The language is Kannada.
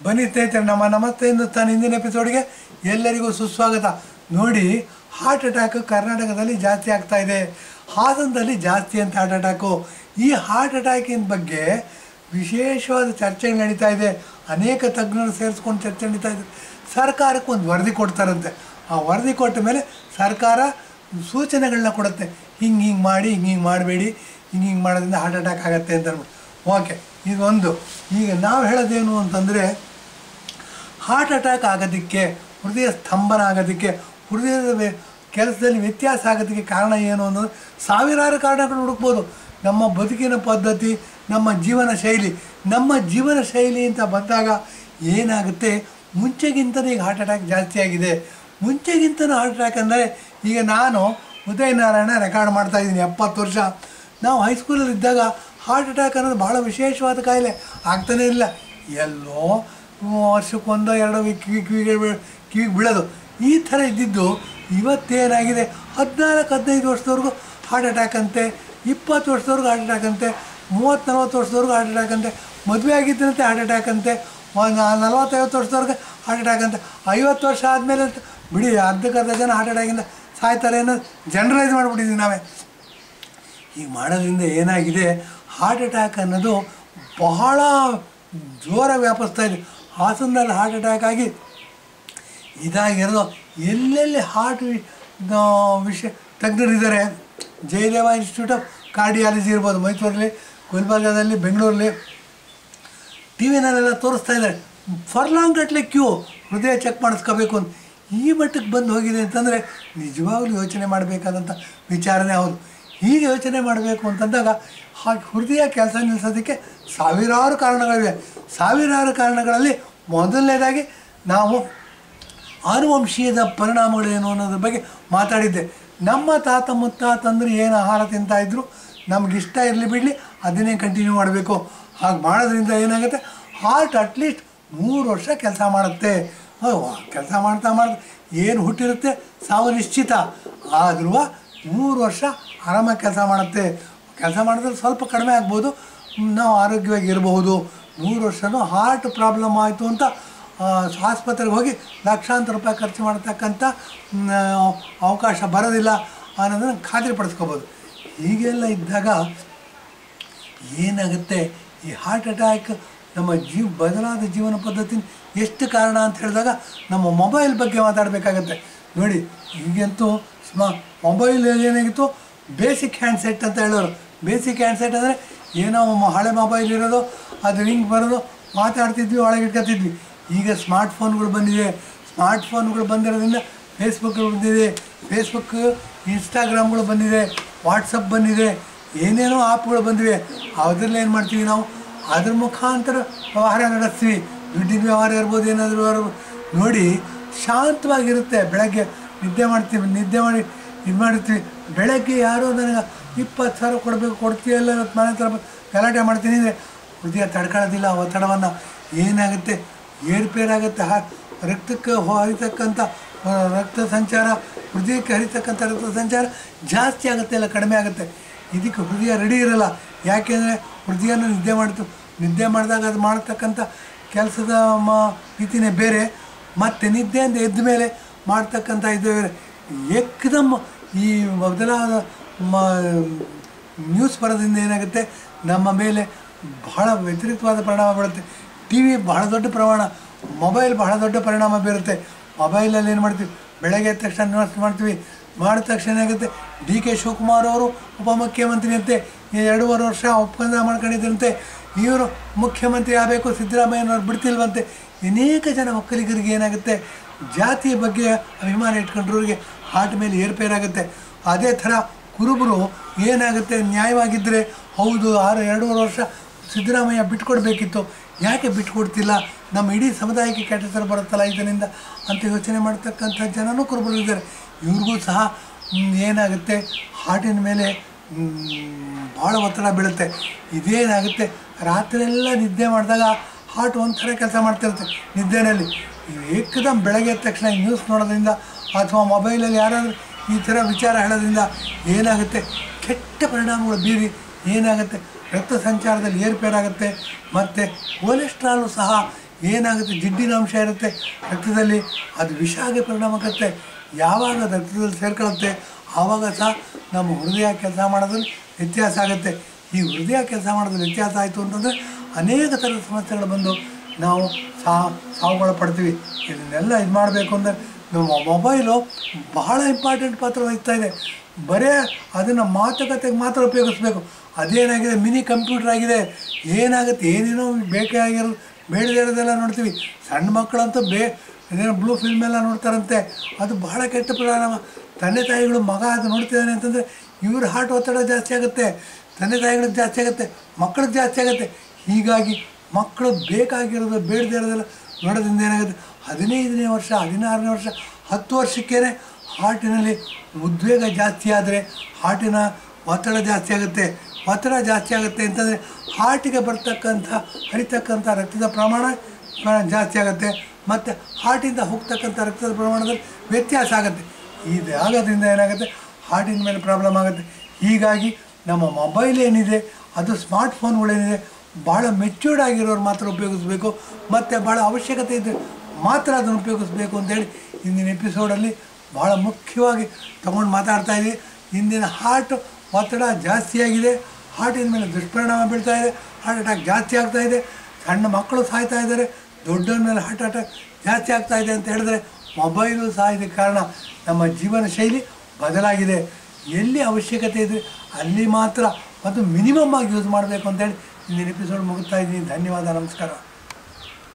ಬನ್ನಿ ಸ್ನೇಹಿತರೆ, ನಮ್ಮ ನಮಸ್ತೆ ಹಿಂದೂಸ್ತಾನ್ ಹಿಂದಿನ ಎಪಿಸೋಡ್ಗೆ ಎಲ್ಲರಿಗೂ ಸುಸ್ವಾಗತ. ನೋಡಿ, ಹಾರ್ಟ್ ಅಟ್ಯಾಕ್ ಕರ್ನಾಟಕದಲ್ಲಿ ಜಾಸ್ತಿ ಆಗ್ತಾ ಇದೆ, ಹಾಸನದಲ್ಲಿ ಜಾಸ್ತಿ ಅಂತ ಹಾರ್ಟ್ ಅಟ್ಯಾಕು. ಈ ಹಾರ್ಟ್ ಅಟ್ಯಾಕಿನ ಬಗ್ಗೆ ವಿಶೇಷವಾದ ಚರ್ಚೆಗಳು ನಡೀತಾ ಇದೆ. ಅನೇಕ ತಜ್ಞರು ಸೇರಿಸ್ಕೊಂಡು ಚರ್ಚೆ ನಡೀತಾ ಇದೆ. ಸರ್ಕಾರಕ್ಕೆ ಒಂದು ವರದಿ ಕೊಡ್ತಾರಂತೆ. ಆ ವರದಿ ಕೊಟ್ಟ ಮೇಲೆ ಸರ್ಕಾರ ಸೂಚನೆಗಳನ್ನ ಕೊಡುತ್ತೆ. ಹಿಂಗೆ ಮಾಡಿ, ಹಿಂಗೆ ಮಾಡಬೇಡಿ, ಹಿಂಗೆ ಮಾಡೋದ್ರಿಂದ ಹಾರ್ಟ್ ಅಟ್ಯಾಕ್ ಆಗುತ್ತೆ ಅಂತ ಅಂದ್ಬಿಟ್ಟು. ಓಕೆ, ಇದೊಂದು. ಈಗ ನಾವು ಹೇಳೋದೇನು ಅಂತಂದರೆ, ಹಾರ್ಟ್ ಅಟ್ಯಾಕ್ ಆಗೋದಕ್ಕೆ, ಹೃದಯ ಸ್ತಂಭನ ಆಗೋದಕ್ಕೆ, ಹೃದಯದ ಕೆಲಸದಲ್ಲಿ ವ್ಯತ್ಯಾಸ ಆಗೋದಕ್ಕೆ ಕಾರಣ ಏನು ಅನ್ನೋದು ಸಾವಿರಾರು ಕಾರಣಗಳು ಹುಡುಕ್ಬೋದು. ನಮ್ಮ ಬದುಕಿನ ಪದ್ಧತಿ, ನಮ್ಮ ಜೀವನ ಶೈಲಿ ಅಂತ ಬಂದಾಗ ಏನಾಗುತ್ತೆ, ಮುಂಚೆಗಿಂತಲೂ ಈಗ ಹಾರ್ಟ್ ಅಟ್ಯಾಕ್ ಜಾಸ್ತಿ ಆಗಿದೆ. ಮುಂಚೆಗಿಂತಲೂ ಹಾರ್ಟ್ ಅಟ್ಯಾಕ್ ಅಂದರೆ, ಈಗ ನಾನು ಉದಯ ನಾರಾಯಣ ರೆಕಾರ್ಡ್ ಮಾಡ್ತಾಯಿದ್ದೀನಿ 70 ವರ್ಷ. ನಾವು ಹೈಸ್ಕೂಲಲ್ಲಿದ್ದಾಗ ಹಾರ್ಟ್ ಅಟ್ಯಾಕ್ ಅನ್ನೋದು ಭಾಳ ವಿಶೇಷವಾದ ಕಾಯಿಲೆ, ಆಗ್ತಾನೇ ಇಲ್ಲ. ಎಲ್ಲೋ ವರ್ಷಕ್ಕೊಂದೋ ಎರಡೋ ಕಿವಿಗೆ ಬೀಳೋದು, ಈ ಥರ ಇದ್ದಿದ್ದು ಇವತ್ತೇನಾಗಿದೆ, 14-15 ವರ್ಷದವರೆಗೂ ಹಾರ್ಟ್ ಅಟ್ಯಾಕ್ ಅಂತೆ, 20 ವರ್ಷದವ್ರಿಗೂ ಹಾರ್ಟ್ ಅಟ್ಯಾಕ್ ಅಂತೆ, 30-40 ವರ್ಷದವ್ರಿಗೂ ಹಾರ್ಟ್ ಅಟ್ಯಾಕ್ ಅಂತೆ, ಮದುವೆ ಆಗಿದ್ದಂತೆ ಹಾರ್ಟ್ ಅಟ್ಯಾಕ್ ಅಂತೆ, 40-50 ವರ್ಷದವ್ರಿಗೆ ಹಾರ್ಟ್ ಅಟ್ಯಾಕ್ ಅಂತೆ, 50 ವರ್ಷ ಆದಮೇಲೆ ಅಂತ ಬಿಡಿ ಅರ್ಧಕ್ಕರ್ಧ ಜನ ಹಾರ್ಟ್ ಅಟ್ಯಾಕಿಂದ ಸಾಯ್ತಾರೆ ಅನ್ನೋದು ಜನರಲೈಸ್ ಮಾಡಿಬಿಟ್ಟಿದ್ದೀವಿ ನಾವೇ. ಈಗ ಮಾಡೋದ್ರಿಂದ ಏನಾಗಿದೆ, ಹಾರ್ಟ್ ಅಟ್ಯಾಕ್ ಅನ್ನೋದು ಬಹಳ ಜೋರಾಗಿ ವ್ಯಾಪಿಸ್ತಾ ಇದೆ. ಹಾಸನದಲ್ಲಿ ಹಾರ್ಟ್ ಅಟ್ಯಾಕ್ ಆಗಿ ಇದಾಗಿರೋದು. ಎಲ್ಲೆಲ್ಲಿ ಹಾರ್ಟ್ ತಜ್ಞರಿದ್ದಾರೆ, ಜಯದೇವ ಇನ್ಸ್ಟಿಟ್ಯೂಟ್ ಆಫ್ ಕಾರ್ಡಿಯಾಲಜಿ ಇರ್ಬೋದು ಮೈಸೂರಲ್ಲಿ, ಗುಲ್ಬರ್ಗಾದಲ್ಲಿ, ಬೆಂಗಳೂರಲ್ಲಿ, ಟಿ ವಿನಲ್ಲೆಲ್ಲ ತೋರಿಸ್ತಾ ಇದ್ದಾರೆ. ಫರ್ಲಾಂಗ್ ಗಟ್ಟಲೆ ಕ್ಯೂ ಹೃದಯ ಚೆಕ್ ಮಾಡಿಸ್ಕೋಬೇಕು ಅಂತ. ಈ ಮಟ್ಟಕ್ಕೆ ಬಂದು ಹೋಗಿದೆ ಅಂತಂದರೆ ನಿಜವಾಗ್ಲೂ ಯೋಚನೆ ಮಾಡಬೇಕಾದಂಥ ವಿಚಾರನೇ ಹೌದು. ಹೀಗೆ ಯೋಚನೆ ಮಾಡಬೇಕು ಅಂತಂದಾಗ ಹೃದಯ ಕೆಲಸ ನಿಲ್ಲಿಸೋದಕ್ಕೆ ಸಾವಿರಾರು ಕಾರಣಗಳಿವೆ. ಸಾವಿರಾರು ಕಾರಣಗಳಲ್ಲಿ ಮೊದಲನೇದಾಗಿ ನಾವು ಆನುವಂಶೀಯದ ಪರಿಣಾಮಗಳೇನು ಅನ್ನೋದ್ರ ಬಗ್ಗೆ ಮಾತಾಡಿದ್ದೆ. ನಮ್ಮ ತಾತ ಮುತ್ತಾತಂದ್ರೆ ಏನು ಆಹಾರ ತಿಂತಾಯಿದ್ರು, ನಮಗಿಷ್ಟ ಇರಲಿ ಬಿಡಲಿ ಅದನ್ನೇ ಕಂಟಿನ್ಯೂ ಮಾಡಬೇಕು. ಹಾಗೆ ಮಾಡೋದ್ರಿಂದ ಏನಾಗುತ್ತೆ, ಹಾರ್ಟ್ ಅಟ್ಲೀಸ್ಟ್ 3 ವರ್ಷ ಕೆಲಸ ಮಾಡುತ್ತೆ. ಕೆಲಸ ಮಾಡ್ತಾ ಏನು ಹುಟ್ಟಿರುತ್ತೆ ಸಾವು ನಿಶ್ಚಿತ, ಆದರೂ 3 ವರ್ಷ ಆರಾಮಾಗಿ ಕೆಲಸ ಮಾಡುತ್ತೆ. ಕೆಲಸ ಮಾಡಿದ್ರೆ ಸ್ವಲ್ಪ ಕಡಿಮೆ ಆಗ್ಬೋದು, ನಾವು ಆರೋಗ್ಯವಾಗಿ ಇರಬಹುದು. 3 ವರ್ಷವೂ ಹಾರ್ಟ್ ಪ್ರಾಬ್ಲಮ್ ಆಯಿತು ಅಂತ ಆಸ್ಪತ್ರೆಗೆ ಹೋಗಿ ಲಕ್ಷಾಂತರ ರೂಪಾಯಿ ಖರ್ಚು ಮಾಡ್ತಕ್ಕಂಥ ಅವಕಾಶ ಬರೋದಿಲ್ಲ ಅನ್ನೋದನ್ನು ಖಾತ್ರಿಪಡಿಸ್ಕೋಬೋದು. ಹೀಗೆಲ್ಲ ಇದ್ದಾಗ ಏನಾಗುತ್ತೆ, ಈ ಹಾರ್ಟ್ ಅಟ್ಯಾಕ್ ನಮ್ಮ ಬದಲಾದ ಜೀವನ ಪದ್ಧತಿ ಎಷ್ಟು ಕಾರಣ ಅಂತ ಹೇಳಿದಾಗ ನಮ್ಮ ಮೊಬೈಲ್ ಬಗ್ಗೆ ಮಾತಾಡಬೇಕಾಗತ್ತೆ. ನೋಡಿ, ಈಗಂತೂ ಮೊಬೈಲ್ ಏನಾಗಿತ್ತು, ಬೇಸಿಕ್ ಹ್ಯಾಂಡ್ಸೆಟ್ ಅಂತ ಹೇಳೋರು. ಬೇಸಿಕ್ ಹ್ಯಾಂಡ್ಸೆಟ್ ಅಂದರೆ ಏನೋ ಹಳೆ ಮೊಬೈಲ್ ಇರೋದು, ಅದು ರಿಂಗ್ ಬರೋದು, ಮಾತಾಡ್ತಿದ್ವಿ, ಒಳಗೆ ಇಟ್ಕೊತಿದ್ವಿ. ಈಗ ಸ್ಮಾರ್ಟ್ಫೋನ್ಗಳು ಬಂದಿದೆ. ಸ್ಮಾರ್ಟ್ಫೋನ್ಗಳು ಬಂದಿರೋದ್ರಿಂದ ಫೇಸ್ಬುಕ್ಗಳು ಬಂದಿದೆ, ಇನ್ಸ್ಟಾಗ್ರಾಮ್ಗಳು ಬಂದಿದೆ, ವಾಟ್ಸಪ್ ಬಂದಿದೆ, ಏನೇನೋ ಆ್ಯಪ್ಗಳು ಬಂದಿವೆ. ಅದರಲ್ಲಿ ಏನು ಮಾಡ್ತೀವಿ ನಾವು, ಅದ್ರ ಮುಖಾಂತರ ವ್ಯವಹಾರ ನಡೆಸ್ತೀವಿ. ದುಡ್ಡಿನ ವ್ಯವಹಾರ ಇರ್ಬೋದು, ಏನಾದರೂ ನೋಡಿ ಶಾಂತವಾಗಿರುತ್ತೆ. ಬೆಳಗ್ಗೆ ನಿದ್ದೆ ಮಾಡಿ ಇದು ಮಾಡಿರ್ತೀವಿ. ಬೆಳಗ್ಗೆ ಯಾರೋ ನನಗೆ 20,000 ಕೊಡಬೇಕು, ಕೊಡ್ತೀಯಲ್ಲ ಇವತ್ತು ಮನೆ ಹತ್ರ ಗಲಾಟೆ ಮಾಡ್ತೀನಿ ಅಂದರೆ ಹೃದಯ ತಡ್ಕೊಳ್ಳೋದಿಲ್ಲ ಒತ್ತಡವನ್ನು. ಏನಾಗುತ್ತೆ, ಏರ್ಪೇರಾಗುತ್ತೆ. ರಕ್ತಕ್ಕೆ ಹರಿತಕ್ಕಂಥ ರಕ್ತ ಸಂಚಾರ, ಹೃದಯಕ್ಕೆ ಹರಿತಕ್ಕಂಥ ರಕ್ತ ಸಂಚಾರ ಜಾಸ್ತಿ ಆಗುತ್ತೆ, ಇಲ್ಲ ಕಡಿಮೆ ಆಗುತ್ತೆ. ಇದಕ್ಕೆ ಹೃದಯ ರೆಡಿ ಇರೋಲ್ಲ. ಯಾಕೆಂದರೆ ಹೃದಯನ ನಿದ್ದೆ ಮಾಡಿದಾಗ ಅದು ಮಾಡ್ತಕ್ಕಂಥ ಕೆಲಸದ ರೀತಿಯೇ ಬೇರೆ, ಮತ್ತು ನಿದ್ದೆಯಿಂದ ಎದ್ದ ಮೇಲೆ ಮಾಡ್ತಕ್ಕಂಥ ಇದು ಬೇರೆ. ಏಕದಮ್ ಈ ಬದಲಾದ ನ್ಯೂಸ್ ಬರೋದ್ರಿಂದ ಏನಾಗುತ್ತೆ, ನಮ್ಮ ಮೇಲೆ ಬಹಳ ವ್ಯತಿರಿಕ್ತವಾದ ಪರಿಣಾಮ ಬೀಳುತ್ತೆ. ಟಿ ವಿ ಬಹಳ ದೊಡ್ಡ ಪ್ರಮಾಣ, ಮೊಬೈಲ್ ಬಹಳ ದೊಡ್ಡ ಪರಿಣಾಮ ಬೀರುತ್ತೆ. ಮೊಬೈಲಲ್ಲಿ ಏನು ಮಾಡ್ತೀವಿ, ಬೆಳಗ್ಗೆ ಎದ್ದ ತಕ್ಷಣ ನ್ಯೂಸ್ ಮಾಡ್ತೀವಿ. ಮಾಡಿದ ತಕ್ಷಣ ಏನಾಗುತ್ತೆ, ಡಿ ಕೆ ಶಿವಕುಮಾರ್ ಅವರು ಉಪಮುಖ್ಯಮಂತ್ರಿ ಅಂತೆ, 2.5 ವರ್ಷ ಒಪ್ಪಂದ ಮಾಡ್ಕೊಂಡಿದ್ದಂತೆ, ಇವರು ಮುಖ್ಯಮಂತ್ರಿ ಆಗಬೇಕು, ಸಿದ್ದರಾಮಯ್ಯನವ್ರು ಬಿಡ್ತಿಲ್ವಂತೆ. ಅನೇಕ ಜನ ಒಕ್ಕಲಿಗರಿಗೆ ಏನಾಗುತ್ತೆ, ಜಾತಿಯ ಬಗ್ಗೆ ಅಭಿಮಾನ ಇಟ್ಕೊಂಡ್ರವ್ರಿಗೆ ಹಾರ್ಟ್ ಮೇಲೆ ಏರ್ಪೇರಾಗುತ್ತೆ. ಅದೇ ಥರ ಕುರುಬರು ಏನಾಗುತ್ತೆ, ನ್ಯಾಯವಾಗಿದ್ದರೆ ಹೌದು 2.5 ವರ್ಷ ಸಿದ್ದರಾಮಯ್ಯ ಬಿಟ್ಕೊಡ್ಬೇಕಿತ್ತು, ಯಾಕೆ ಬಿಟ್ಕೊಡ್ತಿಲ್ಲ, ನಮ್ಮ ಇಡೀ ಸಮುದಾಯಕ್ಕೆ ಕೆಟ್ಟ ಥರ ಬರುತ್ತಲ್ಲ ಇದರಿಂದ ಅಂತ ಯೋಚನೆ ಮಾಡ್ತಕ್ಕಂಥ ಜನನೂ ಕುರುಬರು ಇದ್ದಾರೆ. ಇವ್ರಿಗೂ ಸಹ ಏನಾಗುತ್ತೆ, ಹಾರ್ಟಿನ ಮೇಲೆ ಭಾಳ ಒತ್ತಡ ಬೀಳುತ್ತೆ. ಇದೇನಾಗುತ್ತೆ, ರಾತ್ರಿಯೆಲ್ಲ ನಿದ್ದೆ ಮಾಡಿದಾಗ ಹಾರ್ಟ್ ಒಂಥರ ಕೆಲಸ ಮಾಡ್ತಿರುತ್ತೆ ನಿದ್ದೆನಲ್ಲಿ. ಏಕದಮ್ ಬೆಳಗ್ಗೆ ಎದ್ದ ತಕ್ಷಣ ನ್ಯೂಸ್ ನೋಡೋದ್ರಿಂದ ಅಥವಾ ಮೊಬೈಲಲ್ಲಿ ಯಾರಾದರೂ ಈ ಥರ ವಿಚಾರ ಹೇಳೋದ್ರಿಂದ ಏನಾಗುತ್ತೆ, ಕೆಟ್ಟ ಪರಿಣಾಮಗಳು ಬೀರಿ ಏನಾಗುತ್ತೆ, ರಕ್ತ ಸಂಚಾರದಲ್ಲಿ ಏರ್ಪೇರಾಗುತ್ತೆ. ಮತ್ತು ಕೊಲೆಸ್ಟ್ರಾಲು ಸಹ ಏನಾಗುತ್ತೆ, ಜಿಡ್ಡಿನ ಅಂಶ ಇರುತ್ತೆ ರಕ್ತದಲ್ಲಿ, ಅದು ವಿಷ ಆಗಿ ಪರಿಣಾಮ ಆಗುತ್ತೆ. ಯಾವಾಗ ರಕ್ತದಲ್ಲಿ ಸೇರ್ಕೊಳ್ಳುತ್ತೆ ಆವಾಗ ಸಹ ನಮ್ಮ ಹೃದಯ ಕೆಲಸ ಮಾಡೋದ್ರಲ್ಲಿ ವ್ಯತ್ಯಾಸ ಆಗುತ್ತೆ. ಈ ಹೃದಯ ಕೆಲಸ ಮಾಡೋದ್ರಲ್ಲಿ ವ್ಯತ್ಯಾಸ ಆಯಿತು ಅಂತಂದರೆ ಅನೇಕ ಥರದ ಸಮಸ್ಯೆಗಳು ಬಂದು ನಾವು ಸಾವುಗಳು ಪಡ್ತೀವಿ. ಇದನ್ನೆಲ್ಲ ಇದು ಮಾಡಬೇಕು ಅಂದರೆ ನಮ್ಮ ಮೊಬೈಲು ಬಹಳ ಇಂಪಾರ್ಟೆಂಟ್ ಪಾತ್ರ ವಹಿಸ್ತಾ ಇದೆ. ಬರೀ ಅದನ್ನು ಮಾತುಕತೆಗೆ ಮಾತ್ರ ಉಪಯೋಗಿಸ್ಬೇಕು. ಅದೇನಾಗಿದೆ, ಮಿನಿ ಕಂಪ್ಯೂಟರ್ ಆಗಿದೆ. ಏನಾಗುತ್ತೆ, ಏನೇನೋ ಬೇಕಾಗಿರೋ ಬೇಡದೇ ಇರೋದೆಲ್ಲ ನೋಡ್ತೀವಿ. ಸಣ್ಣ ಮಕ್ಕಳಂತೂ ಏನೇನೋ ಬ್ಲೂ ಫಿಲ್ಮ್ ಎಲ್ಲ ನೋಡ್ತಾರಂತೆ. ಅದು ಬಹಳ ಕೆಟ್ಟ ಪರಿಣಾಮ. ತಂದೆ ತಾಯಿಗಳು ಮಗ ಅದು ನೋಡ್ತಿದ್ದಾನೆ ಅಂತಂದರೆ ಇವ್ರ ಹಾರ್ಟ್ ಒತ್ತಡ ಜಾಸ್ತಿ ಆಗುತ್ತೆ, ತಂದೆ ತಾಯಿಗಳಿಗೆ ಜಾಸ್ತಿ ಆಗುತ್ತೆ, ಮಕ್ಕಳಿಗೆ ಜಾಸ್ತಿ ಆಗುತ್ತೆ. ಹೀಗಾಗಿ ಮಕ್ಕಳು ಬೇಕಾಗಿರೋದು ಬೇಡದೇ ಇರೋದೆಲ್ಲ ನೋಡೋದ್ರಿಂದ ಏನಾಗುತ್ತೆ, 15ನೇ ವರ್ಷ 16ನೇ ವರ್ಷ 10 ವರ್ಷಕ್ಕೇ ಹಾರ್ಟಿನಲ್ಲಿ ಉದ್ವೇಗ ಜಾಸ್ತಿ ಆದರೆ ಹಾರ್ಟಿನ ಒತ್ತಡ ಜಾಸ್ತಿ ಆಗುತ್ತೆ. ಒತ್ತಡ ಜಾಸ್ತಿ ಆಗುತ್ತೆ ಅಂತಂದರೆ ಹಾರ್ಟಿಗೆ ಹರಿತಕ್ಕಂಥ ರಕ್ತದ ಪ್ರಮಾಣ ಜಾಸ್ತಿ ಆಗುತ್ತೆ, ಮತ್ತು ಹಾರ್ಟಿಂದ ಹೋಗ್ತಕ್ಕಂಥ ರಕ್ತದ ಪ್ರಮಾಣದಲ್ಲಿ ವ್ಯತ್ಯಾಸ ಆಗುತ್ತೆ. ಇದು ಆಗೋದ್ರಿಂದ ಏನಾಗುತ್ತೆ, ಹಾರ್ಟಿನ ಮೇಲೆ ಪ್ರಾಬ್ಲಮ್ ಆಗುತ್ತೆ. ಹೀಗಾಗಿ ನಮ್ಮ ಮೊಬೈಲ್ ಏನಿದೆ, ಅದು ಸ್ಮಾರ್ಟ್ಫೋನ್ಗಳೇನಿದೆ, ಭಾಳ ಮೆಚ್ಯೂರ್ಡ್ ಆಗಿರೋರು ಮಾತ್ರ ಉಪಯೋಗಿಸ್ಬೇಕು, ಮತ್ತು ಭಾಳ ಅವಶ್ಯಕತೆ ಇದ್ದರೆ ಮಾತ್ರ ಅದನ್ನು ಉಪಯೋಗಿಸ್ಬೇಕು ಅಂತೇಳಿ ಇಂದಿನ ಎಪಿಸೋಡಲ್ಲಿ ಭಾಳ ಮುಖ್ಯವಾಗಿ ತೊಗೊಂಡು ಮಾತಾಡ್ತಾ ಇದ್ದೀವಿ. ಇಂದಿನ ಹಾರ್ಟ್ ಒತ್ತಡ ಜಾಸ್ತಿಯಾಗಿದೆ, ಹಾರ್ಟಿನ ಮೇಲೆ ದುಷ್ಪರಿಣಾಮ ಬೀಳ್ತಾ ಇದೆ, ಹಾರ್ಟ್ ಅಟ್ಯಾಕ್ ಜಾಸ್ತಿ ಆಗ್ತಾಯಿದೆ, ಸಣ್ಣ ಮಕ್ಕಳು ಸಾಯ್ತಾ ಇದ್ದಾರೆ, ದೊಡ್ಡವ್ರ ಮೇಲೆ ಹಾರ್ಟ್ ಅಟ್ಯಾಕ್ ಜಾಸ್ತಿ ಆಗ್ತಾಯಿದೆ ಅಂತ ಹೇಳಿದ್ರೆ ಮೊಬೈಲು ಸಹ ಇದಕ್ಕೆ ಕಾರಣ. ನಮ್ಮ ಜೀವನ ಶೈಲಿ ಬದಲಾಗಿದೆ. ಎಲ್ಲಿ ಅವಶ್ಯಕತೆ ಇದೆ ಅಲ್ಲಿ ಮಾತ್ರ ಮತ್ತು ಮಿನಿಮಮ್ ಆಗಿ ಯೂಸ್ ಮಾಡಬೇಕು ಅಂತೇಳಿ ಇಂದಿನ ಎಪಿಸೋಡ್ ಮುಗಿಸ್ತಾ ಇದ್ದೀನಿ. ಧನ್ಯವಾದ, ನಮಸ್ಕಾರ.